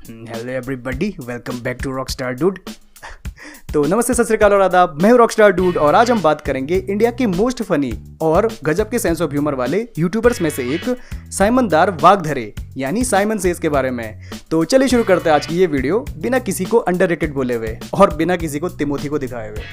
Hello everybody, welcome back to Rockstar Dude. तो नमस्ते, सत श्री अकाल और आदाब। मैं हूं रॉकस्टार डूड और आज हम बात करेंगे इंडिया के मोस्ट फनी और गजब के सेंस ऑफ ह्यूमर वाले यूट्यूबर्स में से एक साइमनदार वागधरे यानी साइमन सेज के बारे में। तो चलिए शुरू करते हैं आज की ये वीडियो बिना किसी को अंडररेटेड बोले हुए और बिना किसी को तिमोथी को दिखाए हुए।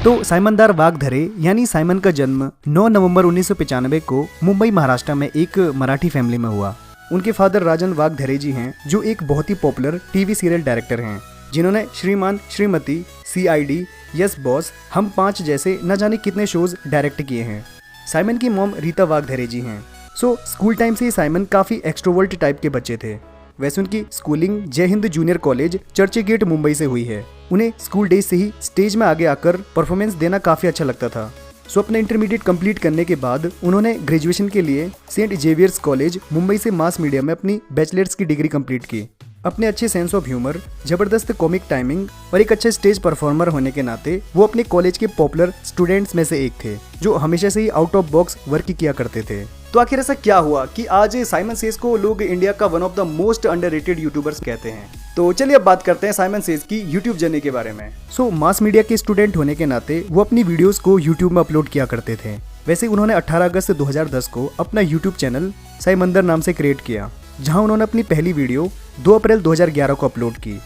तो साइमनदार वागधरे यानी साइमन का जन्म 9 नवंबर 1995 को मुंबई महाराष्ट्र में एक मराठी फैमिली में हुआ। उनके फादर राजन वागधरे जी हैं, जो एक बहुत ही पॉपुलर टीवी सीरियल डायरेक्टर हैं, जिन्होंने श्रीमान, श्रीमती, CID, यस बॉस, हम 5 जैसे न जाने कितने शोज डायरेक्ट किए हैं। साइमन की मॉम रीता वागधरे जी हैं। स्कूल टाइम से ही साइमन काफ़ी एक्सट्रोवर्ट टाइप के बच्चे थे। वैसे उनकी स्कूलिंग जय हिंद जूनियर कॉलेज चर्चे गेट मुंबई से हुई है। उन्हें स्कूल डेज से ही स्टेज में आगे आकर परफॉर्मेंस देना काफ़ी अच्छा लगता था। अपने इंटरमीडिएट कंप्लीट करने के बाद उन्होंने ग्रेजुएशन के लिए सेंट जेवियर्स कॉलेज मुंबई से मास मीडिया में अपनी बैचलर्स की डिग्री कंप्लीट की। अपने अच्छे सेंस ऑफ ह्यूमर, जबरदस्त कॉमिक टाइमिंग और एक अच्छे स्टेज परफॉर्मर होने के नाते वो अपने कॉलेज के पॉपुलर स्टूडेंट्स में से एक थे, जो हमेशा से ही आउट ऑफ बॉक्स वर्क किया करते थे। तो आखिर ऐसा क्या हुआ कि आज साइमन सेज को लोग इंडिया का one of the most underrated YouTubers कहते हैं। तो चलिए अब बात करते हैं साइमन सेज की यूट्यूब जर्नी के बारे में। मास मीडिया के स्टूडेंट होने के नाते वो अपनी वीडियोस को यूट्यूब में अपलोड किया करते थे। वैसे उन्होंने 18 अगस्त 2010 को अपना यूट्यूब चैनल साइमंदर नाम से क्रिएट किया, जहां उन्होंने अपनी पहली वीडियो 2 अप्रैल 2011 को अपलोड की।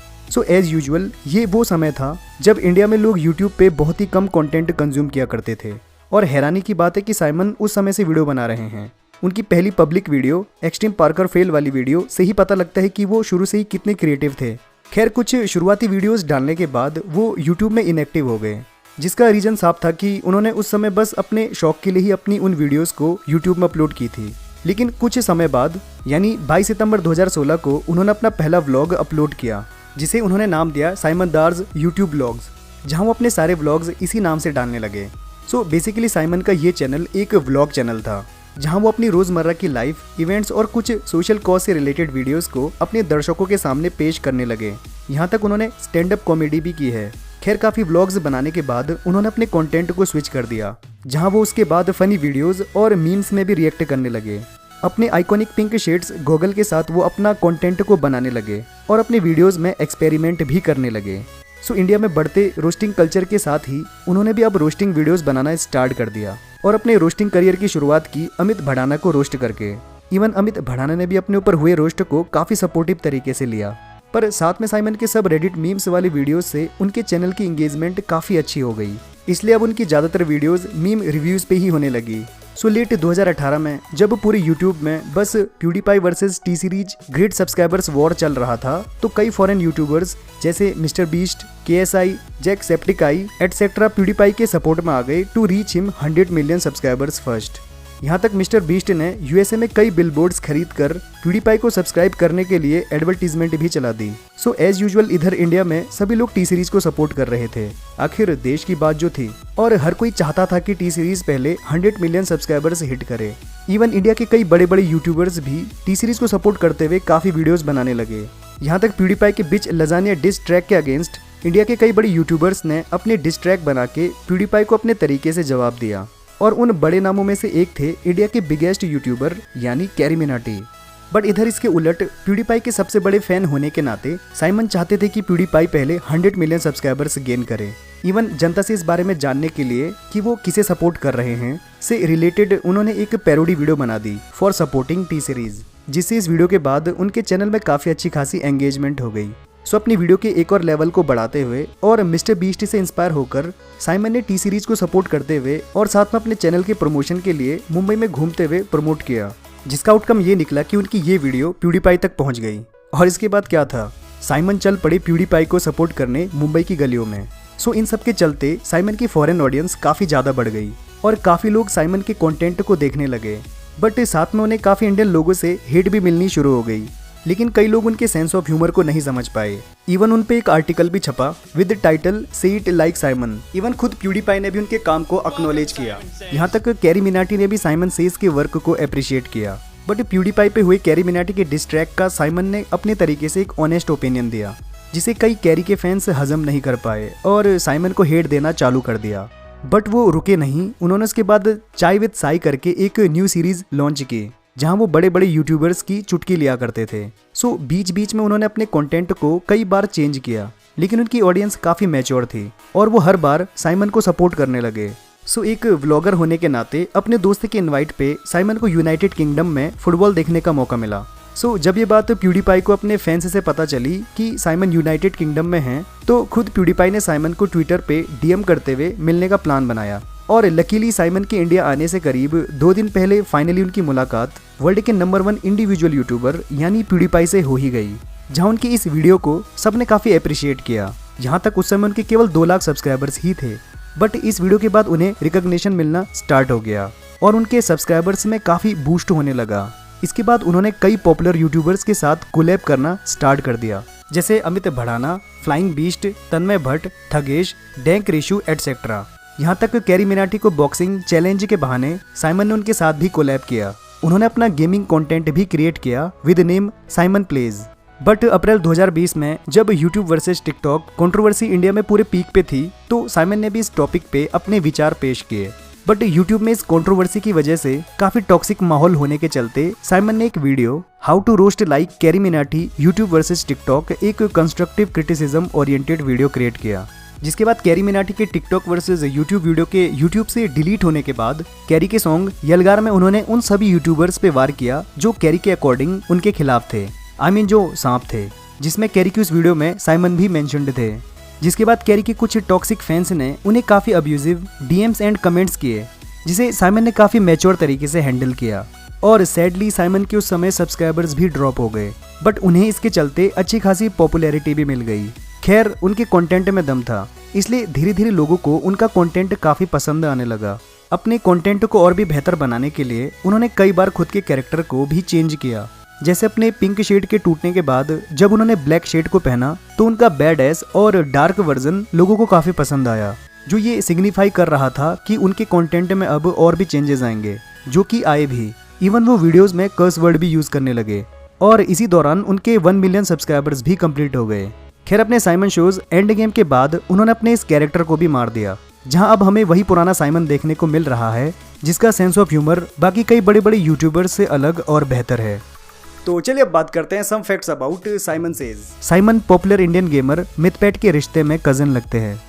एज यूजुअल ये वो समय था जब इंडिया में लोग यूट्यूब पे बहुत ही कम कंटेंट कंज्यूम किया करते थे, और हैरानी की बात है कि साइमन उस समय से वीडियो बना रहे हैं। उनकी पहली public video extreme Parker fail वाली वीडियो से ही पता लगता है कि वो शुरू से ही कितने क्रिएटिव थे। खैर, कुछ शुरुआती वीडियोस डालने के बाद वो यूट्यूब में इनएक्टिव हो गए, जिसका रीजन साफ था कि उन्होंने उस समय बस अपने शौक के लिए ही अपनी उन वीडियोस को यूट्यूब में अपलोड की थी। लेकिन कुछ समय बाद यानी 22 सितंबर 2016 को उन्होंने अपना पहला व्लॉग अपलोड किया, जिसे उन्होंने नाम दिया साइमनदार्स यूट्यूब व्लॉग्स, जहां वो अपने सारे व्लॉग्स इसी नाम से डालने लगे। बेसिकली साइमन का ये चैनल एक व्लॉग चैनल था, जहां वो अपनी रोजमर्रा की लाइफ, इवेंट्स और कुछ सोशल कॉज से रिलेटेड वीडियोस को अपने दर्शकों के सामने पेश करने लगे। यहाँ तक उन्होंने स्टैंड अप कॉमेडी भी की है। खैर, काफी व्लॉग्स बनाने के बाद उन्होंने अपने कंटेंट को स्विच कर दिया, जहां वो उसके बाद फनी वीडियोस और मीम्स में भी रिएक्ट करने लगे। अपने आइकॉनिक पिंक शेड्स गॉगल के साथ वो अपना कंटेंट को बनाने लगे और अपने वीडियोस में एक्सपेरिमेंट भी करने लगे। इंडिया में बढ़ते रोस्टिंग कल्चर के साथ ही उन्होंने भी अब रोस्टिंग वीडियोस बनाना स्टार्ट कर दिया और अपने रोस्टिंग करियर की शुरुआत की अमित भड़ाना को रोस्ट करके। इवन अमित भड़ाना ने भी अपने ऊपर हुए रोस्ट को काफी सपोर्टिव तरीके से लिया। पर साथ में साइमन के सब रेडिट मीम्स वाली वीडियोस से उनके चैनल की एंगेजमेंट काफी अच्छी हो गई, इसलिए अब उनकी ज्यादातर वीडियोस मीम रिव्यूज पे ही होने लगी। लेट 2018 में जब पूरे यूट्यूब में बस PewDiePie versus T Series great subscribers war चल रहा था, तो कई फॉरेन यूट्यूबर्स जैसे mister Beast, KSI, Jacksepticeye etcetera PewDiePie के सपोर्ट में आ गए to reach him 100 million subscribers first. यहाँ तक मिस्टर बीस्ट ने USA में कई बिलबोर्ड्स खरीद कर प्यूडीपाई को सब्सक्राइब करने के लिए एडवर्टीजमेंट भी चला दी। एज यूजुअल इधर इंडिया में सभी लोग टी सीरीज को सपोर्ट कर रहे थे। आखिर देश की बात जो थी, और हर कोई चाहता था कि टी सीरीज पहले 100 मिलियन सब्सक्राइबर्स हिट करे। इवन इंडिया के कई बड़े बड़े यूट्यूबर्स भी टी सीरीज को सपोर्ट करते हुए काफी वीडियोस बनाने लगे। यहाँ तक प्यूडीपाई के बीच लजानिया डिस ट्रैक के अगेंस्ट इंडिया के कई बड़े यूट्यूबर्स ने अपने डिस ट्रैक बना के प्यूडीपाई को अपने तरीके से जवाब दिया, और उन बड़े नामों में से एक थे इंडिया के बिगेस्ट यूट्यूबर यानी कैरी मिनाटी। बट इधर इसके उलट प्यूडीपाई के सबसे बड़े फैन होने के नाते साइमन चाहते थे कि प्यूडीपाई पहले 100 मिलियन सब्सक्राइबर्स गेन करे। इवन जनता से इस बारे में जानने के लिए कि वो किसे सपोर्ट कर रहे हैं से रिलेटेड उन्होंने एक पैरोडी वीडियो बना दी फॉर सपोर्टिंग टी सीरीज, जिससे इस वीडियो के बाद उनके चैनल में काफी अच्छी खासी एंगेजमेंट हो गई। अपनी वीडियो के एक और लेवल को बढ़ाते हुए और मिस्टर बीस्ट से इंस्पायर होकर साइमन ने टी सीरीज को सपोर्ट करते हुए और साथ में अपने चैनल के प्रमोशन के लिए मुंबई में घूमते हुए प्रमोट किया, जिसका आउटकम ये निकला कि उनकी ये वीडियो प्यूडीपाई तक पहुंच गई। और इसके बाद क्या था, साइमन चल पड़े प्यूडीपाई को सपोर्ट करने मुंबई की गलियों में। इन सब के चलते साइमन की फॉरेन ऑडियंस काफी ज्यादा बढ़ गई और काफी लोग साइमन के कंटेंट को देखने लगे। बट साथ में उन्हें काफी इंडियन लोगों से हेट भी मिलनी शुरू हो गई, लेकिन कई लोग उनके सेंस ऑफ ह्यूमर को नहीं समझ पाए। इवन उन पे एक आर्टिकल भी छपा विद टाइटल से इट लाइक साइमन। इवन खुद प्यूडीपाई ने भी उनके काम को एक्नॉलेज किया। यहाँ तक कैरी मिनाटी ने भी साइमन सेज के वर्क को अप्रिशिएट किया। बट प्यूडीपाई पे हुए कैरी मिनाटी के डिस ट्रैक का साइमन ने अपने तरीके से एक ऑनेस्ट ओपिनियन दिया, जिसे कई कैरी के फैंस हजम नहीं कर पाए और साइमन को हेट देना चालू कर दिया। बट वो रुके नहीं, उन्होंने उसके बाद चाय विद साई करके एक न्यू सीरीज लॉन्च की जहां वो बड़े बड़े यूट्यूबर्स की चुटकी लिया करते थे। सो बीच बीच में उन्होंने अपने कंटेंट को कई बार चेंज किया, लेकिन उनकी ऑडियंस काफ़ी मैच्योर थी और वो हर बार साइमन को सपोर्ट करने लगे। सो एक व्लॉगर होने के नाते अपने दोस्त के इनवाइट पे साइमन को यूनाइटेड किंगडम में फुटबॉल देखने का मौका मिला। सो जब ये बात प्यूडीपाई को अपने फैंस से पता चली कि साइमन यूनाइटेड किंगडम में हैं, तो खुद प्यूडीपाई ने साइमन को ट्विटर पे डीएम करते हुए मिलने का प्लान बनाया और लकीली साइमन के इंडिया आने से करीब 2 दिन पहले फाइनली उनकी मुलाकात वर्ल्ड के नंबर 1 इंडिविजुअल यूट्यूबर यानी प्यूडीपाई से हो ही गई, जहां उनकी इस वीडियो को सबने काफ़ी अप्रिशिएट किया। जहां तक उस समय उनके केवल 2 लाख सब्सक्राइबर्स ही थे, बट इस वीडियो के बाद उन्हें रिकॉग्निशन मिलना स्टार्ट हो गया और उनके सब्सक्राइबर्स में काफ़ी बूस्ट होने लगा। इसके बाद उन्होंने कई पॉपुलर यूट्यूबर्स के साथ कोलैब करना स्टार्ट कर दिया, जैसे अमित भड़ाना, फ्लाइंग बीस्ट, तन्मय भट्ट, ठगेश, डैंक रिशु एटसेट्रा। यहाँ तक कैरी मिनाटी को बॉक्सिंग चैलेंज के बहाने साइमन ने उनके साथ भी कोलैब किया। उन्होंने अपना गेमिंग कंटेंट भी क्रिएट किया with name Simon plays. But April 2020 में जब YouTube versus TikTok controversy India में पूरे पीक पे थी, तो साइमन ने भी इस टॉपिक पे अपने विचार पेश किए। बट यूट्यूब में इस कंट्रोवर्सी की वजह से काफी टॉक्सिक माहौल होने के चलते साइमन ने एक video how to roast like Carry Minati YouTube versus TikTok एक constructive criticism oriented video create किया, जिसके बाद कैरी मिनाटी के टिकटॉक वर्सेस यूट्यूब वीडियो के यूट्यूब से डिलीट होने के बाद कैरी के सॉन्ग यलगार में उन्होंने उन सभी यूट्यूबर्स पे वार किया जो कैरी के अकॉर्डिंग उनके खिलाफ थे, जो सांप थे, जिसमें कैरी की उस वीडियो में साइमन भी मेंशन्ड थे। जिसके बाद कैरी के कुछ टॉक्सिक फैंस ने उन्हें काफ़ी अब्यूजिव डीएम्स एंड कमेंट्स किए, जिसे साइमन ने काफ़ी मैच्योर तरीके से हैंडल किया और सैडली साइमन के उस समय सब्सक्राइबर्स भी ड्रॉप हो गए, बट उन्हें इसके चलते अच्छी खासी पॉपुलैरिटी भी मिल गई। खैर उनके कंटेंट में दम था, इसलिए धीरे धीरे लोगों को उनका कंटेंट काफ़ी पसंद आने लगा। अपने कंटेंट को और भी बेहतर बनाने के लिए उन्होंने कई बार खुद के कैरेक्टर को भी चेंज किया, जैसे अपने पिंक शेड के टूटने के बाद जब उन्होंने ब्लैक शेड को पहना तो उनका बैड एस और डार्क वर्जन लोगों को काफ़ी पसंद आया, जो ये सिग्निफाई कर रहा था कि उनके कंटेंट में अब और भी चेंजेस आएंगे, जो कि आए भी। इवन वो वीडियोस में कर्स वर्ड भी यूज़ करने लगे और इसी दौरान उनके 1 मिलियन सब्सक्राइबर्स भी कंप्लीट हो गए। खैर अपने साइमन शोज एंड गेम के बाद उन्होंने अपने इस कैरेक्टर को भी मार दिया, जहां अब हमें वही पुराना साइमन देखने को मिल रहा है, जिसका सेंस ऑफ ह्यूमर बाकी कई बड़े बड़े यूट्यूबर्स से अलग और बेहतर है। तो चलिए अब बात करते हैं some facts about Simon says. Simon popular Indian gamer Mythpat के रिश्ते में कजन लगते हैं।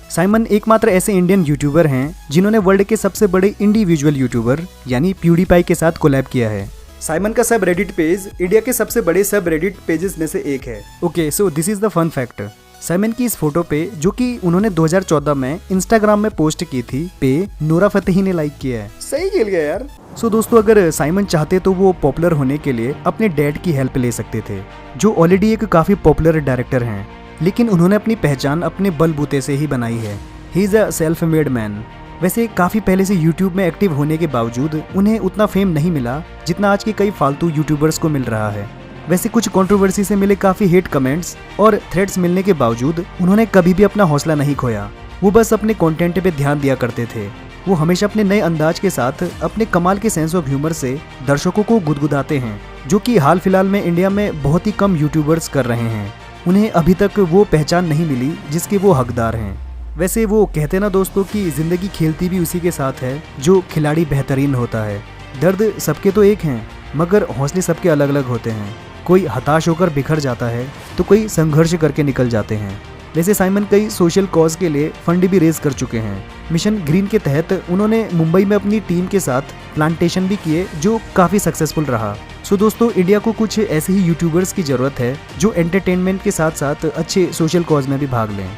साइमन एकमात्र ऐसे इंडियन यूट्यूबर हैं जिन्होंने वर्ल्ड के सबसे बड़े इंडिविजुअल यूट्यूबर यानी प्यूडीपाई के साथ कोलैब किया है। साइमन का सब रेडिट पेज इंडिया के सबसे बड़े सब रेडिट पेजेस में से एक है। Okay, so this is the fun fact. Simon की इस फोटो पे, जो कि उन्होंने 2014 में इंस्टाग्राम में पोस्ट की थी, पे नूरा फतेही ने लाइक किया है। सही खेल गया यार। सो दोस्तों, अगर साइमन चाहते तो वो पॉपुलर होने के लिए अपने डैड की हेल्प ले सकते थे, जो ऑलरेडी एक काफी पॉपुलर डायरेक्टर हैं, लेकिन उन्होंने अपनी पहचान अपने बलबूते से ही बनाई है। He is a self made man. वैसे काफ़ी पहले से यूट्यूब में एक्टिव होने के बावजूद उन्हें उतना फेम नहीं मिला जितना आज के कई फालतू यूट्यूबर्स को मिल रहा है। वैसे कुछ कंट्रोवर्सी से मिले काफ़ी हेट कमेंट्स और थ्रेड्स मिलने के बावजूद उन्होंने कभी भी अपना हौसला नहीं खोया। वो बस अपने कंटेंट पे ध्यान दिया करते थे। वो हमेशा अपने नए अंदाज के साथ अपने कमाल के सेंस ऑफ ह्यूमर से दर्शकों को गुदगुदाते हैं, जो कि हाल फिलहाल में इंडिया में बहुत ही कम यूट्यूबर्स कर रहे हैं। उन्हें अभी तक वो पहचान नहीं मिली जिसके वो हकदार हैं। वैसे वो कहते ना दोस्तों कि जिंदगी खेलती भी उसी के साथ है जो खिलाड़ी बेहतरीन होता है। दर्द सबके तो एक हैं, मगर हौसले सबके अलग अलग होते हैं। कोई हताश होकर बिखर जाता है तो कोई संघर्ष करके निकल जाते हैं। वैसे साइमन कई सोशल कॉज के लिए फंड भी रेज कर चुके हैं। मिशन ग्रीन के तहत उन्होंने मुंबई में अपनी टीम के साथ प्लांटेशन भी किए, जो काफ़ी सक्सेसफुल रहा। सो दोस्तों, इंडिया को कुछ ऐसे ही यूट्यूबर्स की ज़रूरत है जो एंटरटेनमेंट के साथ साथ अच्छे सोशल कॉज में भी भाग लें।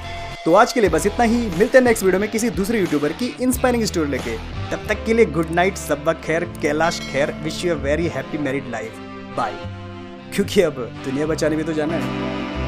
तो आज के लिए बस इतना ही। मिलते हैं नेक्स्ट वीडियो में किसी दूसरे यूट्यूबर की इंस्पायरिंग स्टोरी लेके। तब तक के लिए गुड नाइट, सब्बा खैर, Kailash Kher, wish you a very happy married life. Bye. क्योंकि अब दुनिया बचाने भी तो जाना है।